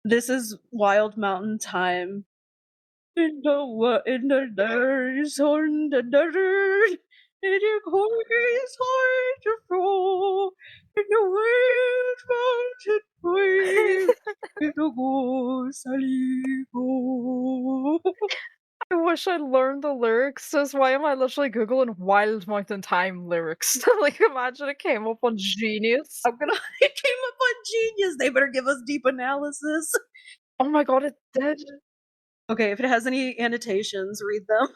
This is Wild Mountain Thyme. In the days on the desert, it is hard to fall. In the waves mountain wave, in the goes go. I wish I learned the lyrics. Says why am I literally googling Wild Mountain Thyme lyrics? Like imagine it came up on Genius. I'm gonna. It came up on Genius. They better give us deep analysis. Oh my god, it did. Okay, if it has any annotations, read them.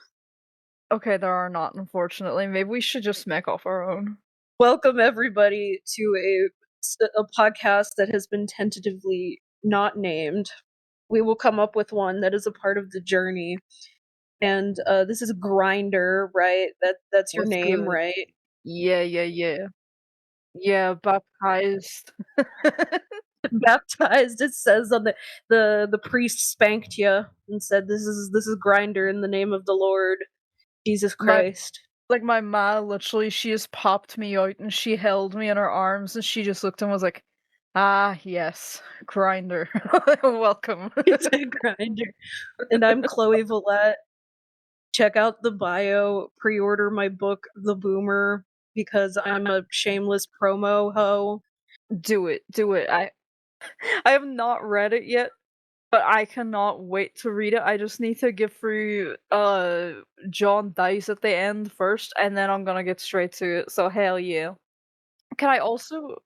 Okay, there are not, unfortunately. Maybe we should just make up our own. Welcome everybody to a podcast that has been tentatively not named. We will come up with one that is a part of the journey. And this is Grinder, right? That's your What's name, good? right? Yeah, yeah, yeah. Yeah, baptized. Baptized. It says on the priest spanked you and said, "This is Grinder in the name of the Lord Jesus My Christ." like my ma literally she just popped me out and she held me in her arms and she just looked and was like, "Ah, yes, grinder. Welcome." It's a Grinder, and I'm Chloe Villette. Check out the bio, pre-order my book, The Boomer, because I'm a shameless promo hoe. Do it, do it. I have not read it yet, but I cannot wait to read it. I just need to get through John dies at the end first, and then I'm gonna get straight to it. So hell yeah. Can I also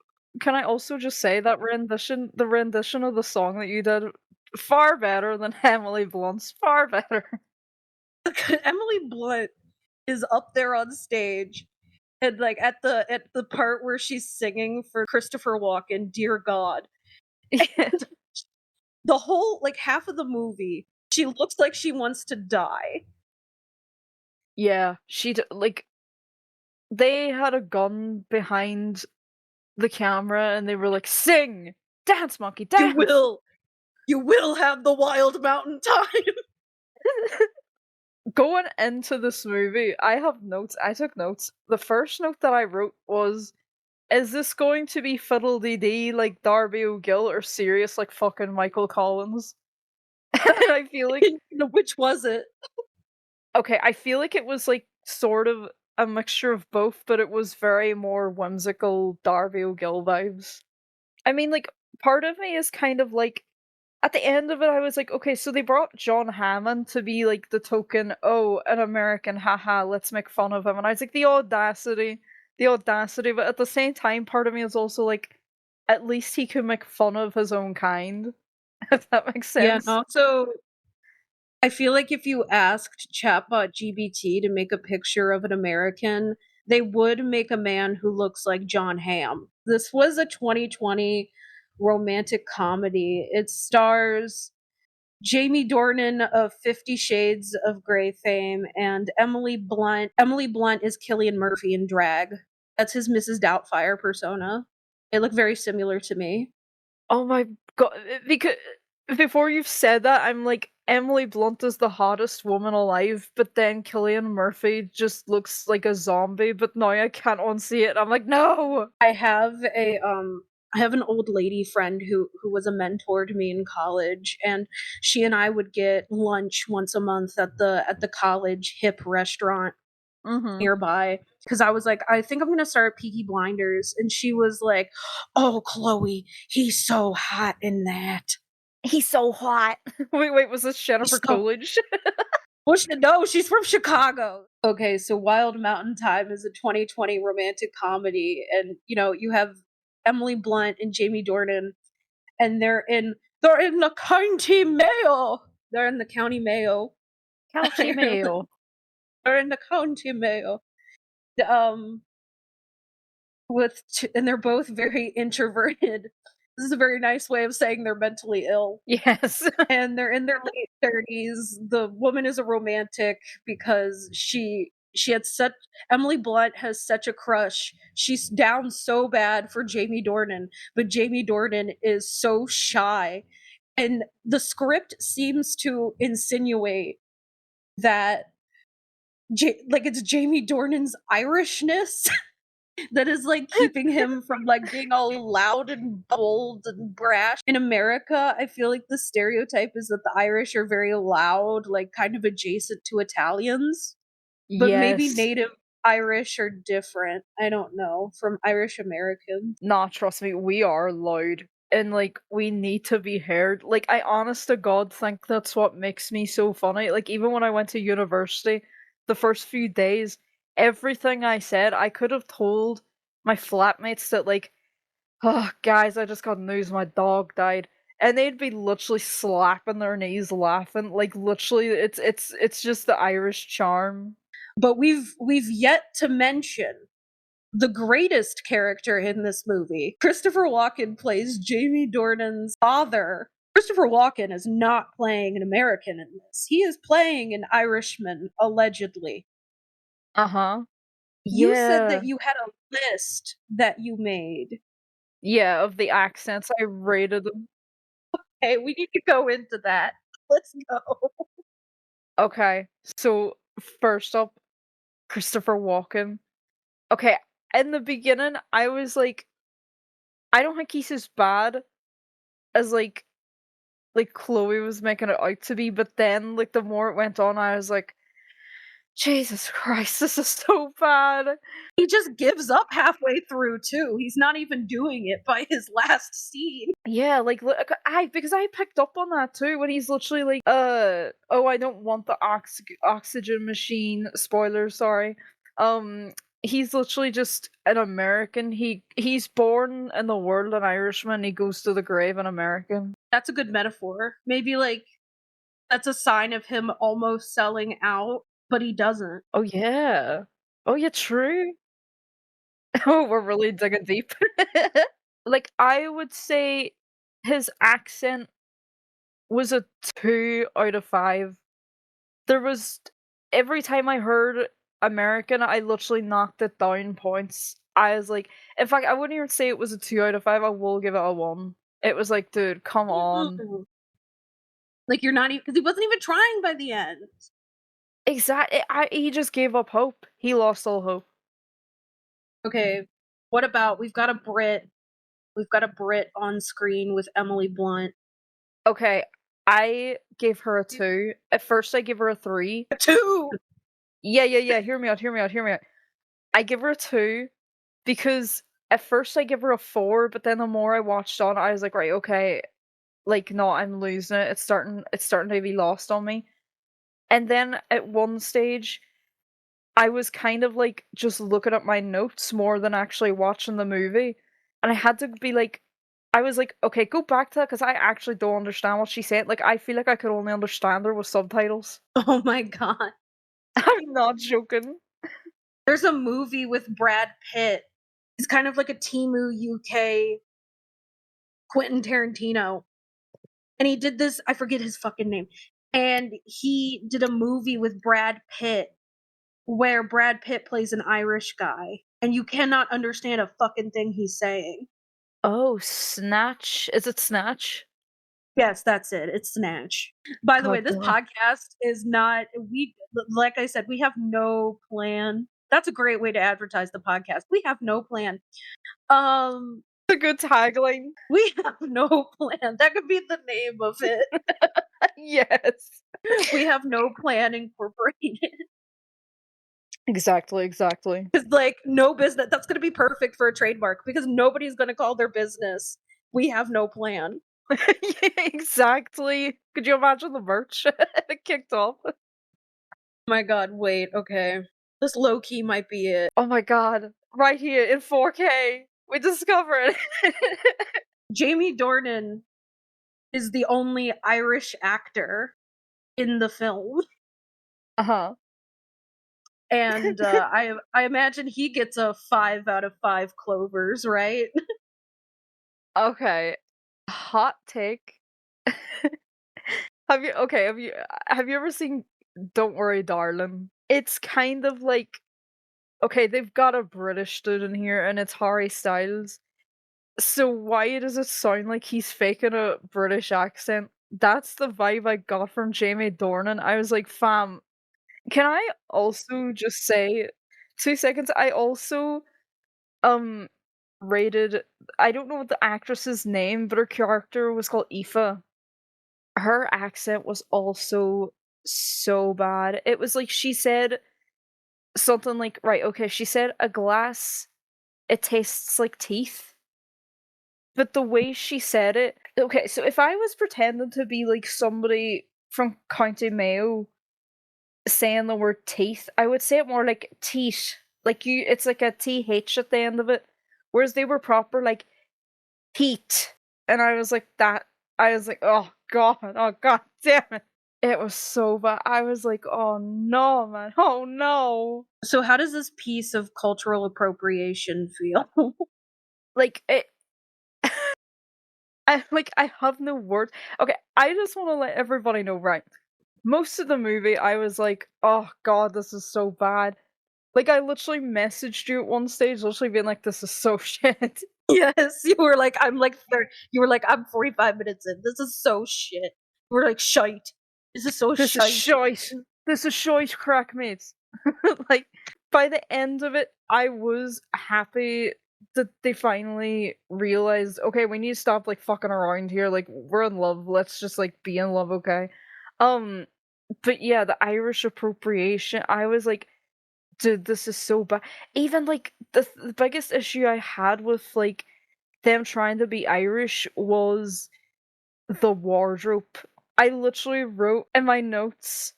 can I also just say that the rendition of the song that you did, far better than Emily Blunt's, far better. Emily Blunt is up there on stage, and like at the part where she's singing for Christopher Walken, "Dear God," Yeah. the whole like half of the movie, she looks like she wants to die. Yeah, like, they had a gun behind the camera and they were like, "Sing! Dance, monkey, You dance!" will, you will have the Wild Mountain Time. Going into this movie, I took notes. The first note that I wrote was, "Is this going to be fiddle-dee-dee like Darby O'Gill or serious like fucking Michael Collins?" And I feel like Which was it? okay, I feel like it was, like, sort of a mixture of both, but it was very more whimsical Darby O'Gill vibes. I mean, like, part of me is kind of like at the end of it, I was like, "Okay, so they brought John Hammond to be, like, the token, 'Oh, an American, haha, let's make fun of him,'" and I was like, the audacity," but at the same time, part of me is also like, at least he could make fun of his own kind, if that makes Yeah, and sense. also I feel like if you asked chatbot GBT to make a picture of an American, they would make a man who looks like John Hamm. This was a 2020 romantic comedy. It stars Jamie Dornan of 50 Shades of Grey fame and Emily Blunt. Emily Blunt is Cillian Murphy in drag. That's his Mrs. Doubtfire persona. They look very similar to me. Oh my god! Because before you've said that, I'm like, Emily Blunt is the hottest woman alive, but then Cillian Murphy just looks like a zombie, but now I can't unsee it. I'm like, no! I have I have an old lady friend who was a mentor to me in college, and she and I would get lunch once a month at the college hip restaurant Mhm. nearby because I was like, I think I'm gonna start Peaky Blinders, and she was like, "Oh, Chloe, he's so hot in that. He's so hot. Wait, was this He's Jennifer so." Coolidge? Well, no, she's from Chicago. Okay, so Wild Mountain Thyme is a 2020 romantic comedy, and you have Emily Blunt and Jamie Dornan, and they're in the county Mayo. They're in the county Mayo. County Mayo. They're in the county Mayo. Um, and they're both very introverted. This is a very nice way of saying they're mentally ill. Yes. And they're in their late 30s. The woman is a romantic because she had such Emily Blunt has such a crush. She's down so bad for Jamie Dornan, but Jamie Dornan is so shy. And the script seems to insinuate that like it's Jamie Dornan's Irishness that is, like, keeping him from, like, being all loud and bold and brash. In America, I feel like the stereotype is that the Irish are very loud, like, kind of adjacent to Italians, but maybe Yes. native Irish are different, I don't know, from Irish Americans. Nah, trust me, we are loud and like we need to be heard. Like I honest to God think that's what makes me so funny. Like even when I went to university, the first few days, everything I said, I could have told my flatmates that like, oh guys, I just got news my dog died. And they'd be literally slapping their knees laughing. Like literally it's just the Irish charm. But we've yet to mention the greatest character in this movie. Christopher Walken plays Jamie Dornan's father. Christopher Walken is not playing an American in this. He is playing an Irishman, allegedly. Uh-huh. You said Yeah. that you had a list that you made. Yeah, of the accents, I rated them. Hey, we need to go into that. Let's go. Okay, so first up, Christopher Walken. Okay, in the beginning, I was like, I don't think he's as bad as like Chloe was making it out to be, but then like the more it went on, I was like, Jesus Christ, this is so bad. He just gives up halfway through too. He's not even doing it by his last scene. Yeah, like I because I picked up on that too when he's literally like, oh, I don't want the oxygen machine. Spoiler, sorry. He's literally just an American. He's born in the world an Irishman. He goes to the grave an American. That's a good metaphor. Maybe like that's a sign of him almost selling out, but he doesn't. Oh yeah. Oh yeah, true. Oh, we're really digging deep. Like I would say his accent was a 2 out of 5. There was every time I heard American, I literally knocked it down points. I was like in fact, I wouldn't even say it was a 2 out of 5, I will give it a 1. It was like, "Dude, come on." Mm. Like you're not even because he wasn't even trying by the end. Exactly. He just gave up hope. He lost all hope. Okay, what about we've got a Brit. We've got a Brit on screen with Emily Blunt. Okay, I gave her a 2. At first, I gave her a 3. Two. Yeah, yeah, yeah, hear me out, hear me out, hear me out. I give her a 2 because at first I give her a 4, but then the more I watched on, I was like, "Right, okay, like, no, I'm losing it. It's starting to be lost on me." And then at one stage, I was kind of like just looking at my notes more than actually watching the movie. And I had to be like, I was like, okay, go back to that because I actually don't understand what she's saying. Like, I feel like I could only understand her with subtitles. Oh my god. I'm not joking. There's a movie with Brad Pitt. He's kind of like a Temu UK Quentin Tarantino. And he did this, I forget his fucking name. And he did a movie with Brad Pitt where Brad Pitt plays an Irish guy and you cannot understand a fucking thing he's saying. Oh, Snatch. Is it Snatch? Yes, that's it. It's Snatch. By the way, God this damn. podcast is not we like I said, we have no plan. That's a great way to advertise the podcast. We have no plan. Um, It's a good tagline. we have no plan. That could be the name of it. Yes. We have no plan incorporated. Exactly, exactly. It's like no business. That's gonna be perfect for a trademark because nobody's gonna call their business. We have no plan. Yeah, exactly. Could you imagine the merch that kicked off? My god, wait, okay. This low key might be it. Oh my god. Right here in 4K. We discovered. Jamie Dornan is the only Irish actor in the film, Uh-huh. and I imagine he gets a 5 out of 5 clovers, right? Okay. Hot take. Have you ever seen Don't Worry Darling? It's kind of like okay, they've got a British dude in here and it's Harry Styles. So why does it sound like he's faking a British accent? That's the vibe I got from Jamie Dornan. I was like, fam, can I also just say 2 seconds? I also um, rated I don't know what the actress's name, but her character was called Aoife. Her accent was also so bad. It was like she said something like right, okay, she said, "A glass, it tastes like teeth." But the way she said it okay, so if I was pretending to be, like, somebody from County Mayo saying the word teeth, I would say it more like teeth. Like, you it's like a TH at the end of it, whereas they were proper, like, heat, and I was like, that I was like, oh god damn it." It was so bad. I was like, "Oh no, man. Oh no." So how does this piece of cultural appropriation feel? Like, I have no words. Okay, I just wanna let everybody know, right, most of the movie, I was like, "Oh god, this is so bad." Like, I literally messaged you at one stage, literally being like, "This is so shit. Yes, you were like, you were like, "I'm 45 minutes in. This is so shit." You were like, "Shite. This is so This is shite." shite. This is shite, crack mates." Like, by the end of it, I was happy that they finally realized, "Okay, we need to stop, like, fucking around here, like, we're in love, let's just, like, be in love, okay?" Um, but yeah, the Irish appropriation, I was like, "Dude, this is so bad." Even, like, the biggest issue I had with, like, them trying to be Irish was the wardrobe. I literally wrote in my notes,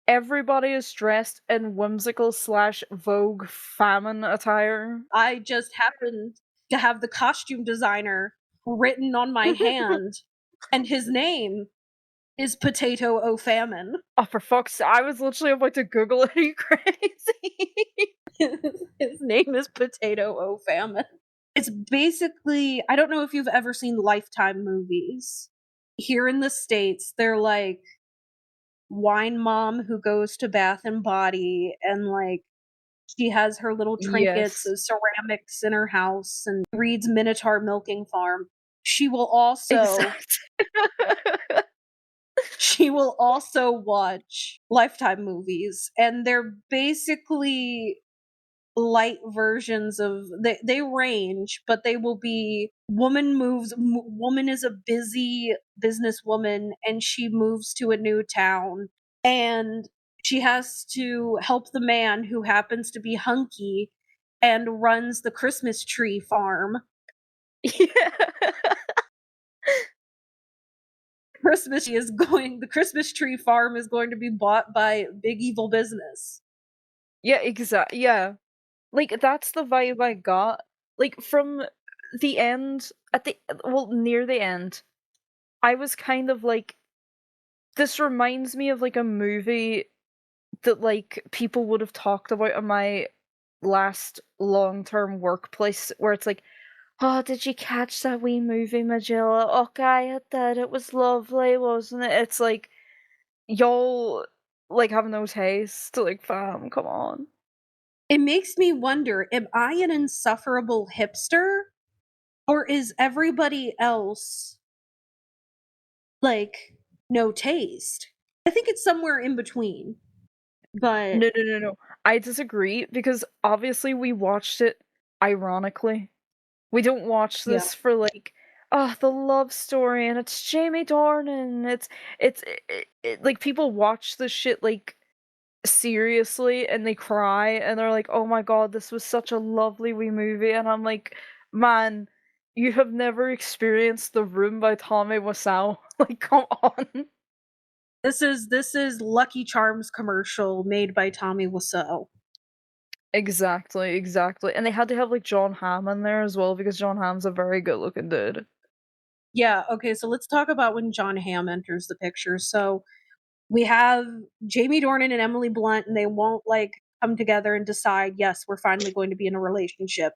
"Everybody is dressed in whimsical slash Vogue famine attire." I just happened to have the costume designer written on my hand, and his name is Potato O'Famine. Oh, for fuck's sake, I was literally about to Google it. Are you crazy? His name is Potato O'Famine. It's basically, I don't know if you've ever seen Lifetime movies. Here in the States, they're like wine mom who goes to Bath and Body, and like she has her little trinkets Yes. of ceramics in her house and reads Minotaur Milking Farm. She will also Exact. she will also watch Lifetime movies, and they're basically light versions of they range, but they will be woman is a busy businesswoman and she moves to a new town, and she has to help the man who happens to be hunky and runs the Christmas tree farm. Yeah. The Christmas tree farm is going to be bought by big evil business. Yeah, yeah. Like, that's the vibe I got. Like, from the end at the well, near the end, I was kind of like, "This reminds me of, like, a movie that, like, people would have talked about in my last long-term workplace," where it's like, "Oh, did you catch that wee movie, Magilla? Oh, I did, it was lovely, wasn't it?" It's like, y'all, like, have no taste, like, fam, come on. It makes me wonder, am I an insufferable hipster, or is everybody else like no taste? I think it's somewhere in between. But No, no, no, no. I disagree because obviously we watched it ironically. We don't watch yeah, this for like, oh, the love story and it's Jamie Dornan. Like people watch this shit like seriously and they cry and they're like, "Oh my god, this was such a lovely wee movie." And I'm like, "Man, you have never experienced The Room by Tommy Wiseau." Like, come on. this is Lucky Charms commercial made by Tommy Wiseau. Exactly, exactly. And they had to have like John Hamm in there as well because John Hamm's a very good looking dude. Yeah, okay, so let's talk about when John Hamm enters the picture. So we have Jamie Dornan and Emily Blunt, and they won't like come together and decide, yes, we're finally going to be in a relationship.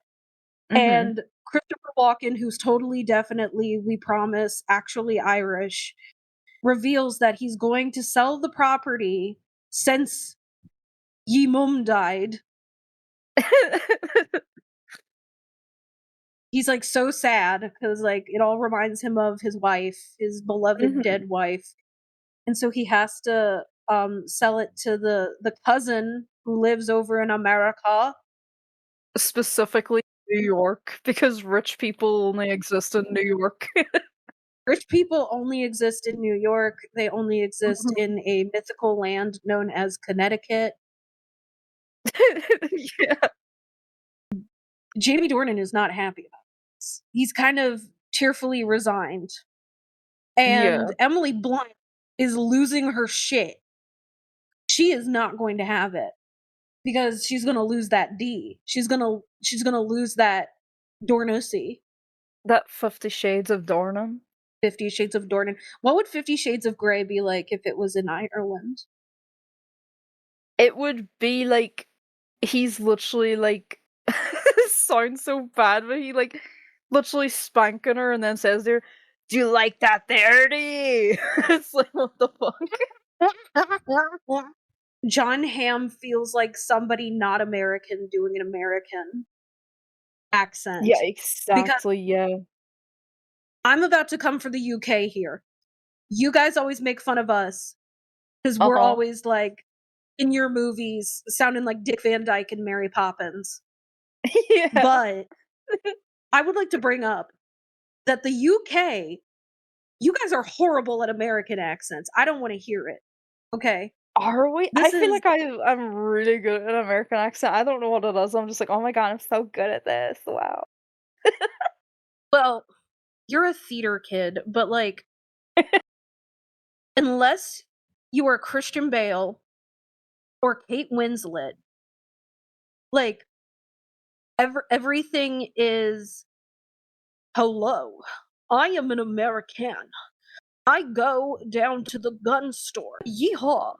Mhm. And Christopher Walken, who's totally definitely, we promise, actually Irish, reveals that he's going to sell the property since ye mum died. He's like so sad because like it all reminds him of his wife, his beloved Mhm. dead wife. And so he has to sell it to the cousin who lives over in America. Specifically New York because rich people only exist in New York. Rich people only exist in New York. They only exist Mhm. in a mythical land known as Connecticut. Yeah. Jamie Dornan is not happy about this. He's kind of tearfully resigned. And Yeah. Emily Blunt is losing her shit. She is not going to have it because she's going to lose that D. She's going to lose that Dornosi. That 50 Shades of Dornham. 50 Shades of Dornan. What would 50 Shades of Grey be like if it was in Ireland? It would be like he's literally like sounds so bad, but he like literally spanking her and then says there, "Do you like that dirty?" It's like what the fuck? John Hamm feels like somebody not American doing an American Yeah, accent because exactly, yeah. I'm about to come for the UK here. You guys always make fun of us because we're Uh-huh. always like in your movies sounding like Dick Van Dyke and Mary Poppins. Yeah. But I would like to bring up that the UK, you guys are horrible at American accents. I don't want to hear it. Okay. Are we? I This feel is, like I'm really good at an American accent. I don't know what it is. I'm just like, "Oh my god, I'm so good at this. Wow." well, you're a theater kid, but like, unless you are Christian Bale or Kate Winslet, like, everything is, hello, I am an American. I go down to the gun store. Yeehaw.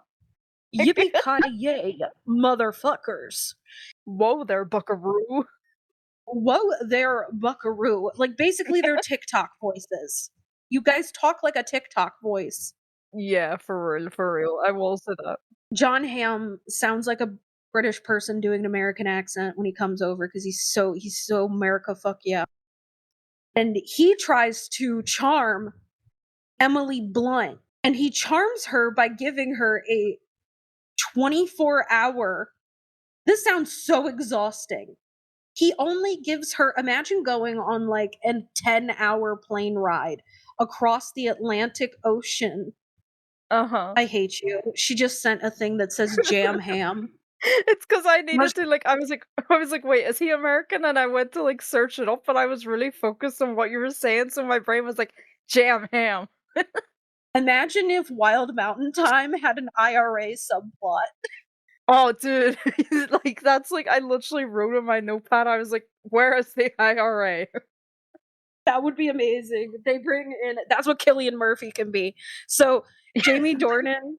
Yippee ki yay, motherfuckers. Whoa there, buckaroo. Whoa there, buckaroo. Like, basically, they're TikTok voices. You guys talk like a TikTok voice. Yeah, for real, for real. I will say that. John Hamm sounds like a British person doing an American accent when he comes over because he's so America fuck yeah. And he tries to charm Emily Blunt, and he charms her by giving her a 24-hour. This sounds so exhausting. He only gives her, imagine going on like a 10-hour plane ride across the Atlantic Ocean. Uh-huh. I hate you. She just sent a thing that says jam ham. It's because I needed to, like I was like, "Wait, is he American?" And I went to, like, search it up, but I was really focused on what you were saying, so my brain was like, "Jam ham." Imagine if Wild Mountain Thyme had an IRA subplot. Oh, dude, like, that's, like I literally wrote in my notepad, I was like, "Where is the IRA?" That would be amazing. They bring in, that's what Killian Murphy can be. So Jamie Dornan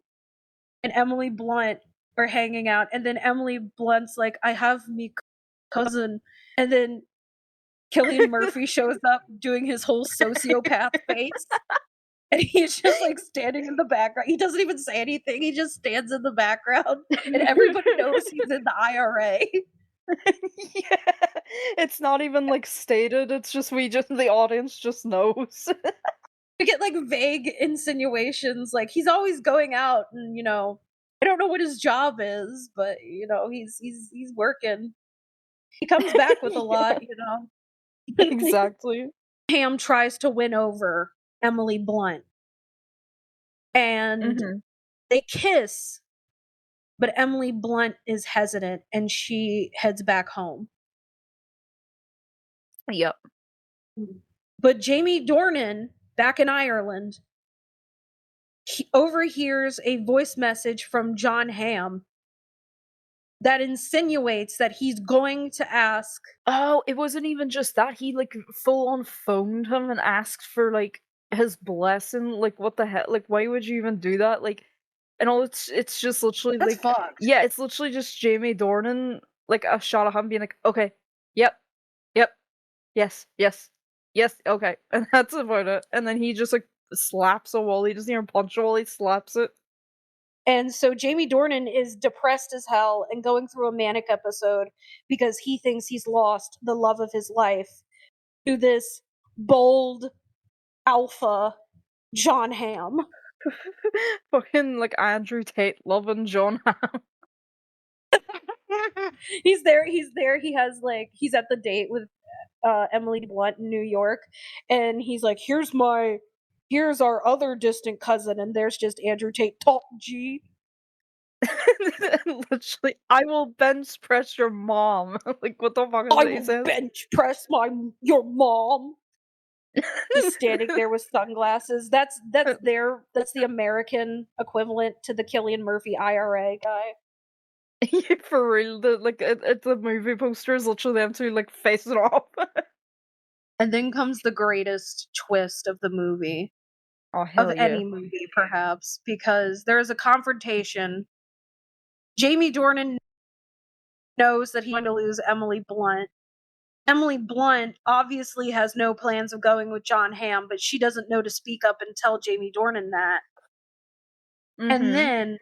and Emily Blunt are hanging out, and then Emily Blunt's like, I have me cousin, and then Killian Murphy shows up doing his whole sociopath face. And he's just like standing in the background. He doesn't even say anything. He just stands in the background, and everybody knows he's in the IRA. Yeah. It's not even, like, stated, it's just we just the audience just knows. We get like vague insinuations, like he's always going out, and I don't know what his job is, but he's working. He comes back with a Yeah, lot. exactly. Pam tries to win over Emily Blunt, and Mhm. they kiss, but Emily Blunt is hesitant and she heads back home. Yep. But Jamie Dornan, back in Ireland, he overhears a voice message from John Hamm that insinuates that he's going to ask. Oh, it wasn't even just that, he, like, full on phoned him and asked for, like, his blessing, like, what the hell? Like, why would you even do that? Like and all it's just literally, That's like fucked. yeah, it's literally just Jamie Dornan, like, a shot of him being like, "Okay, yep, yep, yes, yes, yes, okay," and that's about it, and then he just, like, slaps a wall, he doesn't even punch a wall, he slaps it. And so Jamie Dornan is depressed as hell and going through a manic episode because he thinks he's lost the love of his life to this bold alpha John Hamm. Fucking, like, Andrew Tate loving John Hamm. He's there, he has like he's at the date with Emily Blunt in New York, and he's like, here's our other distant cousin, and there's just Andrew Tate, talk G. Literally, I will bench press your mom. Like, what the fuck is I it he will says? bench press your mom. Just standing there with sunglasses. That's the American equivalent to the Cillian Murphy IRA guy. Yeah, for real, the movie poster is literally them two, like, facing off. And then comes the greatest twist of the movie, Oh, of hell yeah. any movie, perhaps, because there is a confrontation. Jamie Dornan knows that he's going to lose Emily Blunt. Emily Blunt obviously has no plans of going with John Hamm, but she doesn't know to speak up and tell Jamie Dornan that. And Mhm. then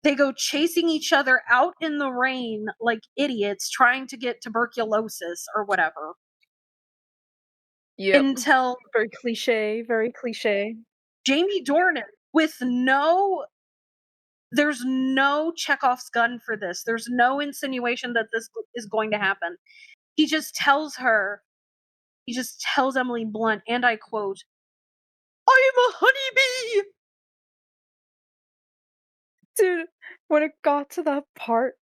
they go chasing each other out in the rain like idiots trying to get tuberculosis or whatever. Yep. Until Very cliche, very cliche. Jamie Dornan, with there's no Chekhov's gun for this. There's no insinuation that this is going to happen. He just tells Emily Blunt, and I quote, I am a honeybee! Dude, when it got to that part,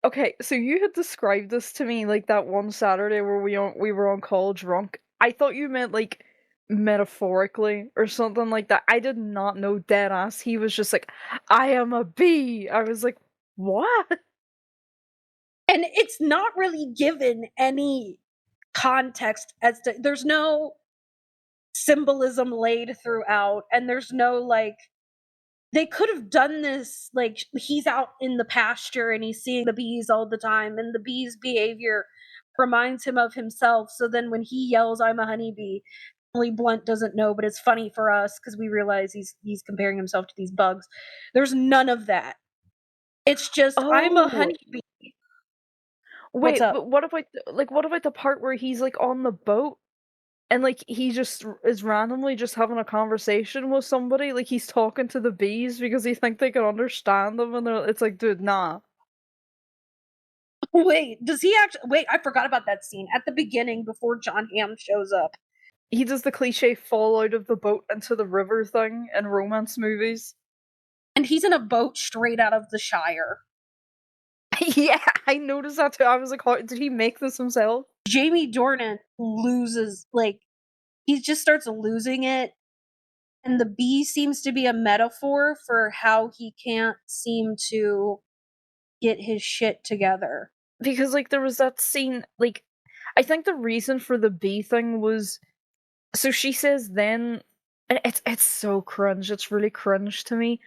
okay, so you had described this to me like that one Saturday where we were on call drunk. I thought you meant like metaphorically or something like that. I did not know dead ass. He was just like, I am a bee. I was like, what? And it's not really given any context as to, there's no symbolism laid throughout, and there's no like, they could have done this like he's out in the pasture and he's seeing the bees all the time and the bees behavior reminds him of himself, so then when he yells I'm a honeybee, Emily Blunt doesn't know, but it's funny for us because we realize he's comparing himself to these bugs. There's none of that. It's just I'm a Oh, honeybee. What's wait, up? but what about the part where he's like on the boat and like he just is randomly just having a conversation with somebody, like he's talking to the bees because he think they can understand them, and it's like, dude, nah. Wait, does he actually wait, I forgot about that scene at the beginning before John Hamm shows up. He does the cliche fall out of the boat into the river thing in romance movies. And he's in a boat straight out of the Shire. Yeah, I noticed that too. I was like, how, did he make this himself? Jamie Dornan loses, like, he just starts losing it. And the bee seems to be a metaphor for how he can't seem to get his shit together. Because like there was that scene, like I think the reason for the bee thing was so she says then, and it's so cringe. It's really cringe to me.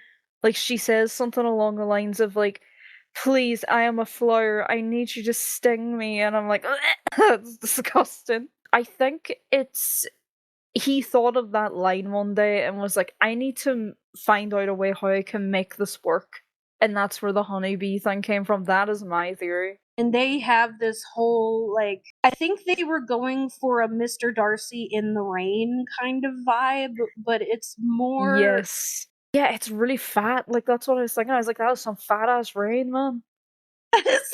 Like she says something along the lines of like, "Please, I am a flower. I need you to sting me," and I'm like, "That's disgusting." I think it's he thought of that line one day and was like, "I need to find out a way how I can make this work," and that's where the honeybee thing came from. That is my theory. And they have this whole, like, I think they were going for a Mr. Darcy in the Rain kind of vibe, but it's more Yes. Yeah, it's really fat. Like that's what I was thinking. I was like, that was some fat ass rain, man.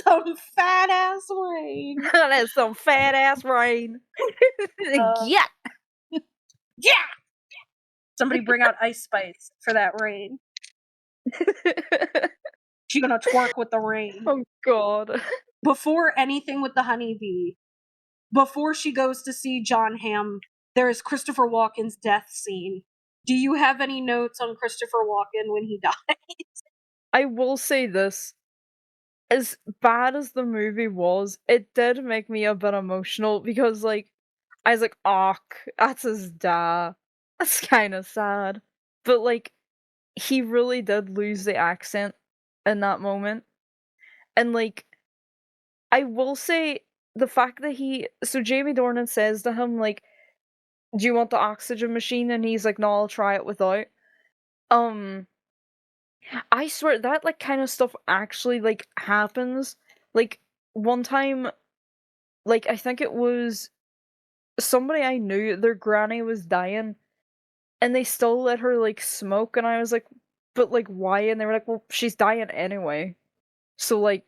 some fat ass rain. That is some fat ass rain. Uh, Yeah. yeah! Somebody bring out Ice Spice for that rain. She gonna twerk with the rain. Oh god. Before anything with the honeybee, before she goes to see John Hamm, there is Christopher Walken's death scene. Do you have any notes on Christopher Walken when he died? I will say this. As bad as the movie was, it did make me a bit emotional because like I was like, "Oh, that's his dad." That's kind of sad. But like he really did lose the accent in that moment. And like I will say the fact that Jamie Dornan says to him like, "Do you want the oxygen machine?" and he's like, "No, I'll try it without." Um, I swear that like kind of stuff actually like happens. Like one time, like I think it was somebody I knew, their granny was dying, and they still let her like smoke, and I was like, "But like why?" And they were like, "Well, she's dying anyway, so like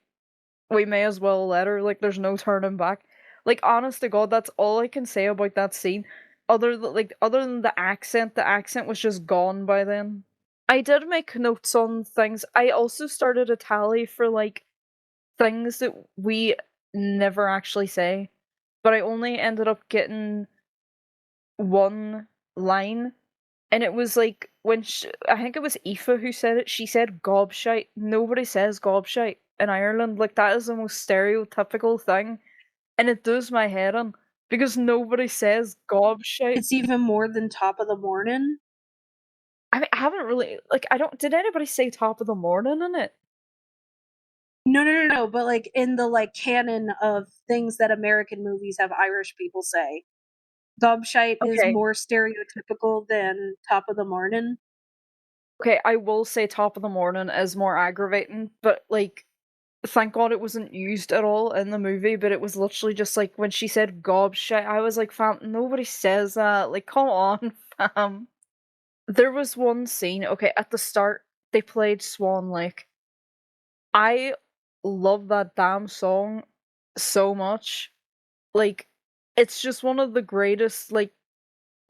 we may as well let her. Like there's no turning back." Like, honest to God, that's all I can say about that scene. Other than the accent was just gone by then. I did make notes on things. I also started a tally for, like, things that we never actually say, but I only ended up getting 1 line, and it was, like, when I think it was Aoife who said it, she said gobshite. Nobody says gobshite in Ireland, like, that is the most stereotypical thing, and it does my head in, because nobody says gobshite. It's even more than top of the morning. I mean, I haven't really like, I don't did anybody say top of the morning in it? No, no, no, no, but, like, in the, like, canon of things that American movies have Irish people say, gobshite is Okay. more stereotypical than top of the morning. Okay, I will say top of the morning is more aggravating, but, like, thank God it wasn't used at all in the movie, but it was literally just, like, when she said gobshite, I was like, "Fam, nobody says that, like, come on, fam." There was one scene okay, at the start, they played Swan Lake. I love that damn song so much. Like, it's just one of the greatest, like,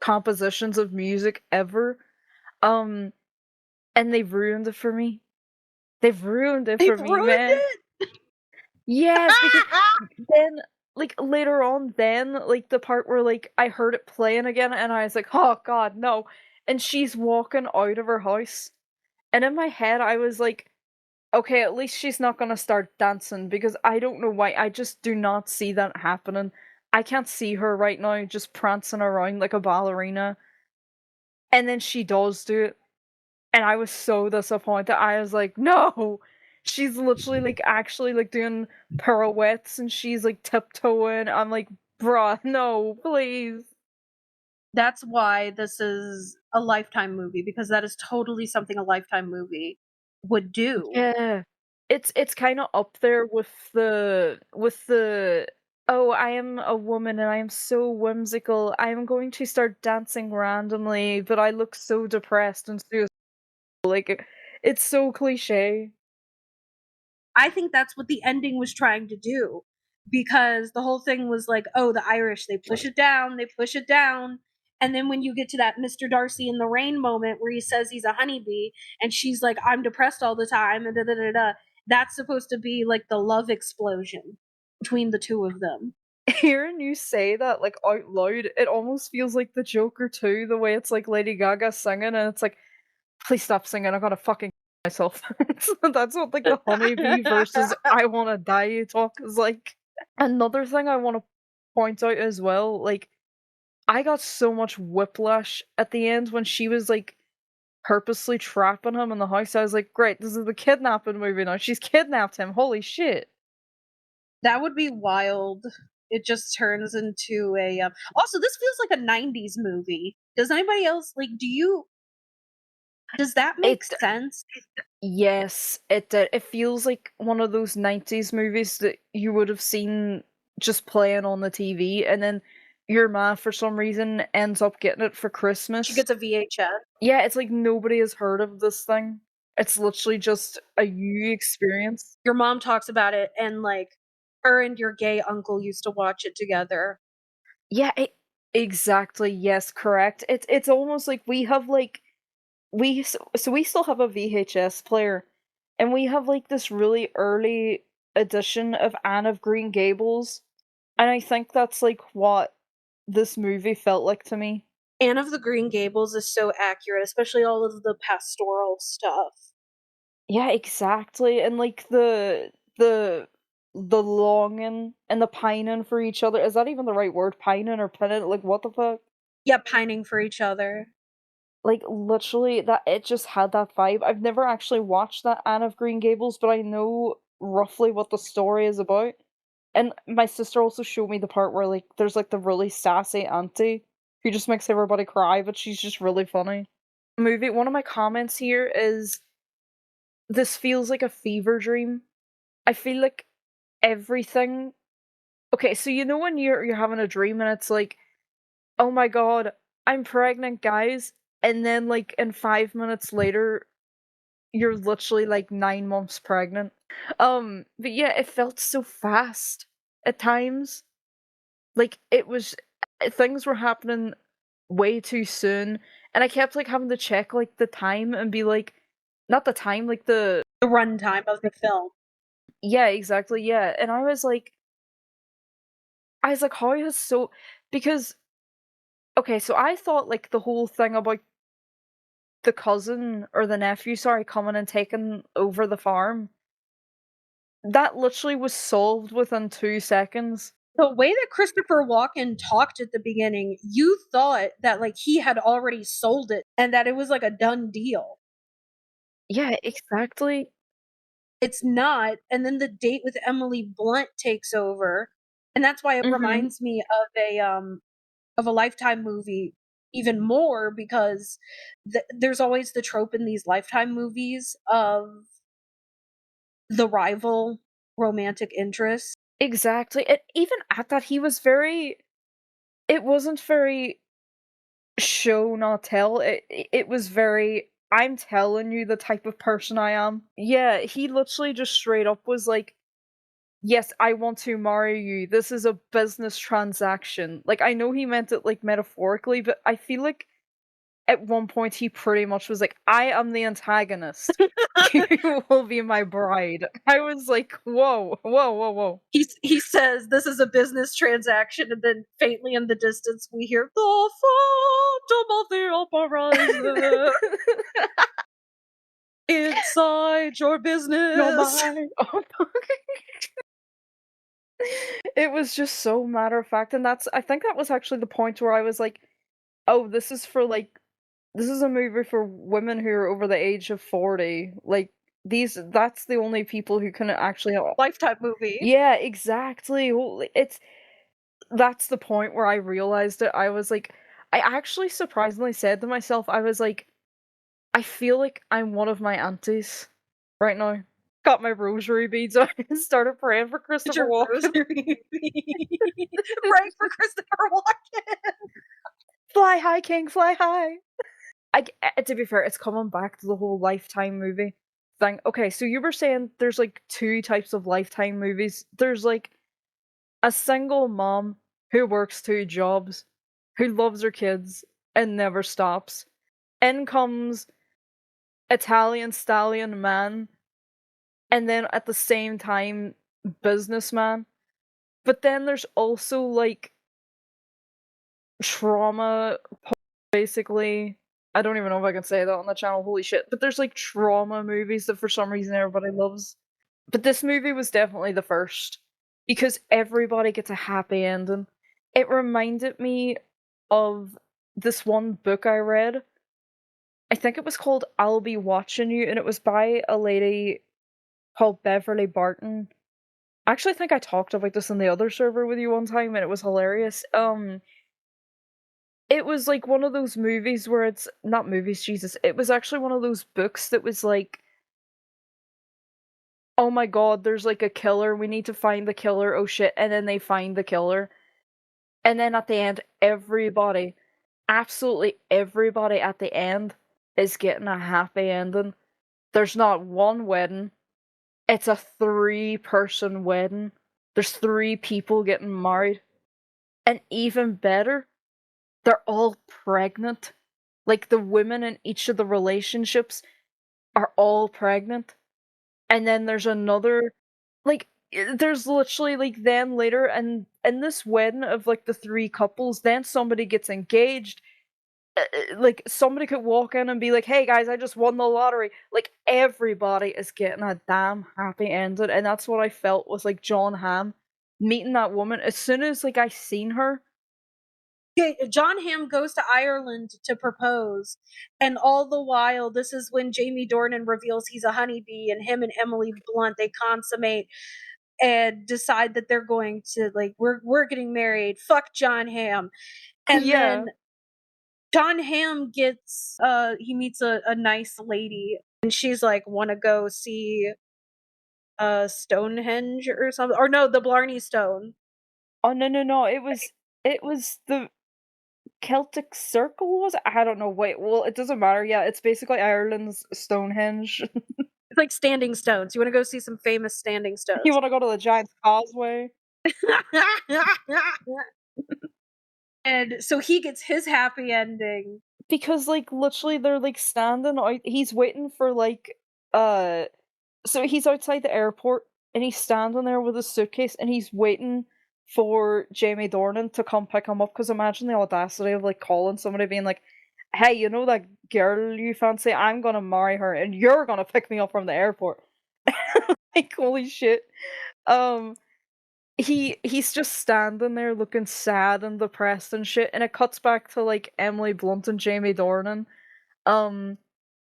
compositions of music ever. Um, and they've ruined it for me. They've ruined it for They've me, ruined man. it! Yes, because then, like, later on then, like, the part where, like, I heard it playing again and I was like, "Oh god, no." And she's walking out of her house, and in my head, I was like, "Okay, at least she's not gonna start dancing," because I don't know why, I just do not see that happening. I can't see her right now just prancing around like a ballerina, and then she does do it. And I was so disappointed. I was like, "No!" She's literally, like, actually, like, doing pirouettes and she's, like, tiptoeing. I'm like, "Bruh, no, please." That's why this is a Lifetime movie, because that is totally something a Lifetime movie would do. Yeah. It's kinda up there with the, "Oh, I am a woman and I am so whimsical. I am going to start dancing randomly, but I look so depressed and suicidal." Like, it's so cliché. I think that's what the ending was trying to do, because the whole thing was like, "Oh, the Irish, they push it down," and then when you get to that Mr. Darcy in the Rain moment where he says he's a honeybee, and she's like, "I'm depressed all the time," and da da da da, that's supposed to be like the love explosion between the 2 of them. Hearing you say that, like, out loud, it almost feels like the Joker too, the way it's, like, Lady Gaga singing, and it's like, "Please stop singing, I gotta fucking myself." That's what, like, the honeybee versus "I wanna die" talk is like. Another thing I wanna point out as well, like, I got so much whiplash at the end when she was, like, purposely trapping him in the house. I was like, "Great, this is the kidnapping movie now. She's kidnapped him, holy shit." That would be wild. It just turns into a, also, this feels like a '90s movie. Does anybody else like, does that It make sense? Yes, it did. It feels like one of those 90s movies that you would have seen just playing on the TV, and then your ma, for some reason, ends up getting it for She Christmas. gets a VHS. Yeah, it's like nobody has heard of this thing. It's literally just a you experience. Your mom talks about it, and, like, her and your gay uncle used to watch it together. Yeah, exactly. Yes, correct. It's almost like we have like we still have a VHS player, and we have like this really early edition of Anne of Green Gables, and I think that's like what this movie felt like to me. Anne of the Green Gables is so accurate, especially all of the pastoral stuff. Yeah, exactly. And like the longing and the pining for each other. Is that even the right word? Pining or pinning? Like what the fuck? Yeah, pining for each other. Like literally that it just had that vibe. I've never actually watched that Anne of Green Gables, but I know roughly what the story is about. And my sister also showed me the part where like there's like the really sassy auntie who just makes everybody cry, but she's just really funny. Movie one of my comments here is this feels like a fever dream. I feel like everything okay, so you know when you're having a dream and it's like, "Oh my god, I'm pregnant, guys." And then like in 5 minutes later, you're literally like 9 months pregnant. But yeah, it felt so fast at times. Like, it was things were happening way too soon, and I kept, like, having to check, like, the time and be like not the time, like, the The runtime of the film. yeah, exactly, yeah, and I was like, "How has so" because okay, so I thought, like, the whole thing about the cousin or the nephew, sorry, coming and taking over the farm, that literally was solved within 2 seconds. The way that Christopher Walken talked at the beginning, you thought that, like, he had already sold it and that it was, like, a done deal. Yeah, exactly. It's not, and then the date with Emily Blunt takes over, and that's why it Mhm. reminds me of a Lifetime movie even more because there's always the trope in these Lifetime movies of the rival romantic interest. Exactly, and even at that, he was very it wasn't very show not tell, it was very, "I'm telling you the type of person I am." Yeah, he literally just straight up was like, "Yes, I want to marry you. This is a business transaction." Like, I know he meant it, like, metaphorically, but I feel like at one point he pretty much was like, "I am the antagonist. You will be my bride." I was like, "Whoa, whoa, whoa, whoa." He says, "This is a business transaction," and then faintly in the distance, we hear, "The phantom of the opera is there, inside your You're business." mine. It was just so matter of fact, and I think that was actually the point where I was like, "Oh, this is for, like this is a movie for women who are over the age of 40." Like, that's the only people who can actually Lifetime movie. yeah, exactly. Well, it's that's the point where I realized it. I was like I actually surprisingly said to myself, I was like, "I feel like I'm one of my aunties right now." Got my rosary beads on and started praying for It's Christopher your Walken. rosary. Right for Christopher Walken. Fly high, king, fly high. To be fair, it's coming back to the whole Lifetime movie thing. Okay, so you were saying there's like two types of Lifetime movies. There's like a single mom who works two jobs, who loves her kids and never stops. In comes Italian stallion man, and then at the same time, businessman. But then there's also like trauma basically. I don't even know if I can say that on the channel, holy shit. But there's like trauma movies that for some reason everybody loves. But this movie was definitely the first because everybody gets a happy ending. It reminded me of this one book I read. I think it was called I'll Be Watching You, and it was by a lady called Beverly Barton. I actually think I talked about this in the other server with you one time and it was hilarious. It was like one of those movies where it's not movies, Jesus. It was actually one of those books that was like, "Oh my god, there's like a killer. We need to find the killer. Oh shit." And then they find the killer. And then at the end, everybody, absolutely everybody at the end is getting a happy ending. There's not one wedding. It's a three-person wedding. There's three people getting married. And even better, they're all pregnant. Like, the women in each of the relationships are all pregnant. And then there's another like, there's literally, like, then later and in this wedding of, like, the 3 couples, then somebody gets engaged. Like, somebody could walk in and be like, "Hey, guys, I just won the lottery." Like, everybody is getting a damn happy ending, and that's what I felt with, like, John Hamm meeting that woman. As soon as, like, I seen her Okay, John Hamm goes to Ireland to propose, and all the while, this is when Jamie Dornan reveals he's a honeybee, and him and Emily Blunt they consummate and decide that they're going to like we're getting married. Fuck John Hamm, and yeah. then John Hamm gets he meets a nice lady, and she's like, "Want to go see Stonehenge or something?" Or no, the Blarney Stone. Oh, no, no, no, it was the Celtic Circle, was it? I don't know, wait, well, it doesn't matter, yeah, it's basically Ireland's Stonehenge. It's like standing stones. You want to go see some famous standing You stones? wanna go to the Giant's Causeway? And so he gets his happy ending. Because, like, literally, they're, like, standing out he's waiting for, like, uh so he's outside the airport, and he's standing there with his suitcase, and he's waiting for Jamie Dornan to come pick him up. Because imagine the audacity of, like, calling somebody being like, "Hey, you know that girl you fancy? I'm gonna marry her, and you're gonna pick me up from the airport." Like, holy shit. Um, he's just standing there looking sad and depressed and shit, and it cuts back to, like, Emily Blunt and Jamie Dornan. Um,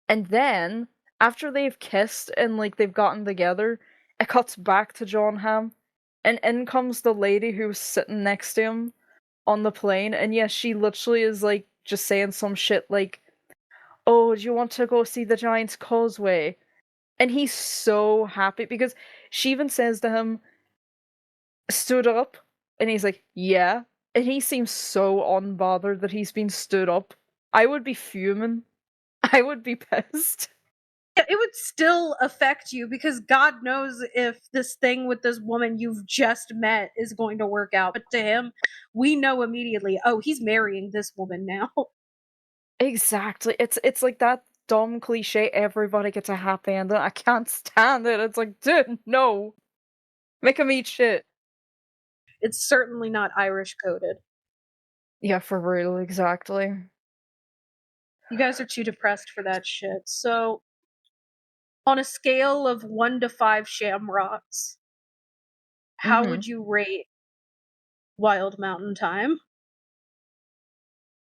and then, after they've kissed and, like, they've gotten together, it cuts back to John Hamm, and in comes the lady who was sitting next to him on the plane, and yes, she literally is, like, just saying some shit like, "Oh, do you want to go see the Giant's Causeway?" And he's so happy because she even says to him, "Stood up?" And he's like, "Yeah." And he seems so unbothered that he's been stood up. I would be fuming. I would be pissed. Yeah, it would still affect you because God knows if this thing with this woman you've just met is going to work out. But to him, we know immediately, oh, he's marrying this woman now. Exactly. It's like that dumb cliche, everybody gets a happy ending. I can't stand it. It's like, dude, no. Make him eat shit. It's certainly not Irish coded. Yeah, for real, exactly. You guys are too depressed for that shit. So, on a scale of 1 to 5 shamrocks, how Mhm. would you rate Wild Mountain Thyme?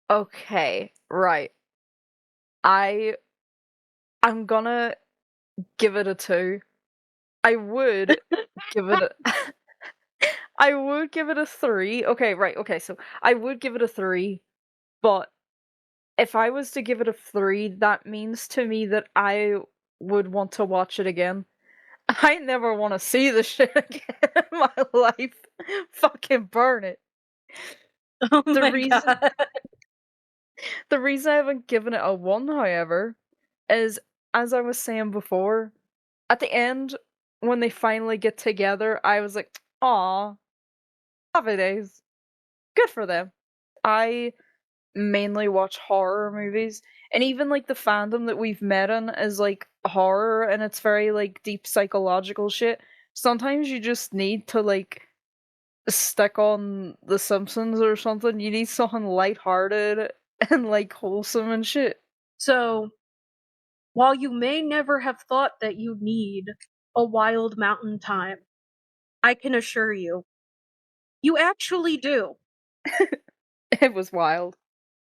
Okay, right. I I'm gonna give it a 2. I would give it a I would give it a 3. Okay, right, okay, so I would give it a 3, but if I was to give it a 3, that means to me that I would want to watch it again. I never wanna see this shit again in my life. Fucking burn it. Oh The my reason god. the reason I haven't given it a 1, however, is, as I was saying before, at the end, when they finally get together, I was like, "Aw, happy days. Good for them." I mainly watch horror movies, and even, like, the fandom that we've met in is, like, horror, and it's very, like, deep psychological shit. Sometimes you just need to, like, stick on The Simpsons or something. You need something lighthearted and, like, wholesome and shit. So, while you may never have thought that you need a Wild Mountain Thyme, I can assure you, you actually do. It was wild.